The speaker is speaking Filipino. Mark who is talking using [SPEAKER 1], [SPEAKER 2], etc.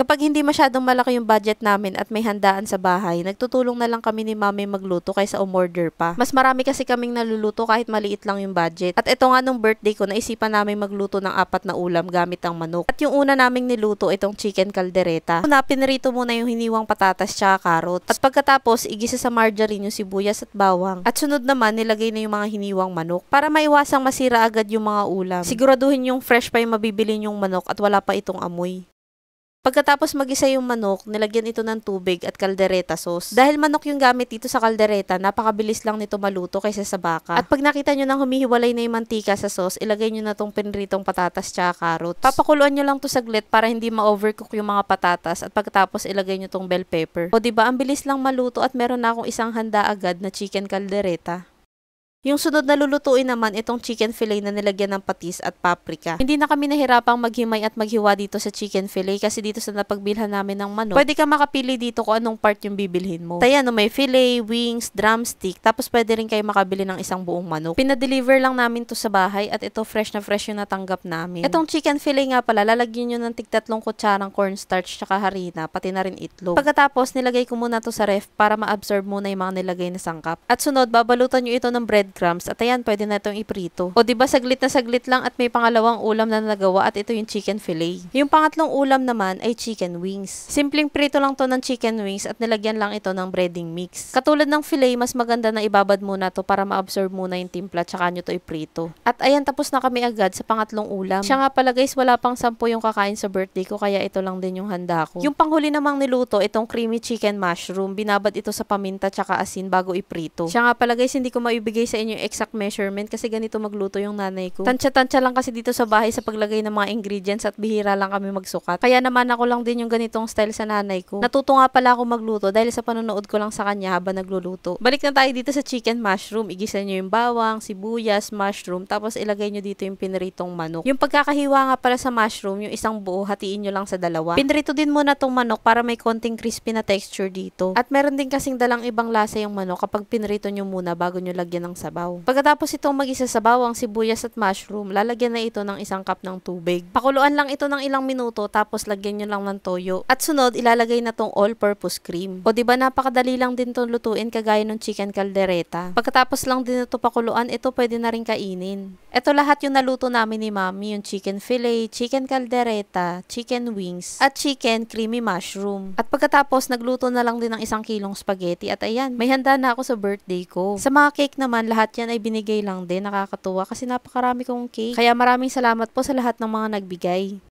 [SPEAKER 1] Kapag hindi masyadong malaki yung budget namin at may handaan sa bahay, nagtutulong na lang kami ni mami magluto kaysa umorder pa. Mas marami kasi kaming naluluto kahit maliit lang yung budget. At ito nga nung birthday ko, naisipan namin magluto ng 4 na ulam gamit ang manok. At yung una naming niluto itong chicken caldereta. Una, pinirito muna yung hiniwang patatas tsaka carrots. At pagkatapos, igisa sa margarine yung sibuyas at bawang. At sunod naman, nilagay na yung mga hiniwang manok para maiwasang masira agad yung mga ulam. Siguraduhin yung fresh pa yung mabibili yung manok at wala pa itong amoy. Pagkatapos magisa yung manok, nilagyan ito ng tubig at kaldereta sauce. Dahil manok yung gamit dito sa kaldereta, napakabilis lang nito maluto kaysa sa baka. At pag nakita nyo nang humihiwalay na yung mantika sa sauce, ilagay nyo na tong pinritong patatas tsaka carrot. Papakuluan nyo lang to saglit para hindi ma-overcook yung mga patatas at pagkatapos ilagay nyo tong bell pepper. O diba, ang bilis lang maluto at meron na akong isang handa agad na chicken caldereta. Yung sunod na lulutuin naman itong chicken fillet na nilagyan ng patis at paprika. Hindi na kami nahirapang maghimay at maghiwa dito sa chicken fillet kasi dito sa napagbilhan namin ng manok, pwede ka makapili dito kung anong part yung bibilhin mo. Kaya no, may fillet, wings, drumstick, tapos pwede rin kayo makabili ng isang buong manok. Pinadeliver lang namin to sa bahay at ito fresh na fresh yung natanggap namin. Itong chicken fillet nga pala, lalagyan nyo ng tig-3 kutsarang cornstarch tsaka harina, pati na rin itlog. Pagkatapos, nilagay ko muna to sa ref para ma-absorb muna yung mga nilagay na sangkap. At sunod, babalutan nyo ito ng breadcrumbs at ayan, pwede na itong iprito. O diba, saglit na saglit lang at may pangalawang ulam na nagawa at ito yung chicken fillet. Yung pangatlong ulam naman ay chicken wings. Simpleng prito lang to ng chicken wings at nilagyan lang ito ng breading mix. Katulad ng fillet, mas maganda na ibabad muna to para ma-absorb muna yung timpla tsaka nyo to iprito. At ayan, tapos na kami agad sa pangatlong ulam. Siya nga pala guys, wala pang 10 yung kakain sa birthday ko kaya ito lang din yung handa ko. Yung panghuli namang niluto, itong creamy chicken mushroom. Binabad ito sa paminta tsaka asin bago iprito. Siya nga pala guys, hindi ko maibigay sa inyo yung exact measurement kasi ganito magluto yung nanay ko. Tansya-tansya lang kasi dito sa bahay sa paglagay ng mga ingredients at bihira lang kami magsukat. Kaya naman ako lang din yung ganitong style sa nanay ko. Natuto nga pala ako magluto dahil sa panonood ko lang sa kanya habang nagluluto. Balik na tayo dito sa chicken mushroom. Igisa nyo yung bawang, sibuyas, mushroom, tapos ilagay nyo dito yung piniritong manok. Yung pagkakahiwa nga pala sa mushroom, yung isang buo, hatiin nyo lang sa dalawa. Pinirito din muna tong manok para may konting crispy na texture dito. At meron din kasing dalang ibang lasa yung manok kapag pinirito nyo muna bago nyo lagyan ng sabaw. Pagkatapos itong mag-isa sa bawang, sibuyas at mushroom, lalagyan na ito ng 1 cup ng tubig. Pakuluan lang ito ng ilang minuto tapos lagyan nyo lang ng toyo. At sunod, ilalagay na tong all-purpose cream. O diba, napakadali lang din tong lutuin kagaya ng chicken caldereta. Pagkatapos lang din ito pakuluan, ito pwede na rin kainin. Ito lahat yung naluto namin ni mami, yung chicken fillet, chicken caldereta, chicken wings, at chicken creamy mushroom. At pagkatapos, nagluto na lang din ng 1 kilong spaghetti at ayan, may handa na ako sa birthday ko. Sa mga cake naman, lahat yan ay binigay lang din. Nakakatuwa kasi napakarami kong cake. Kaya maraming salamat po sa lahat ng mga nagbigay.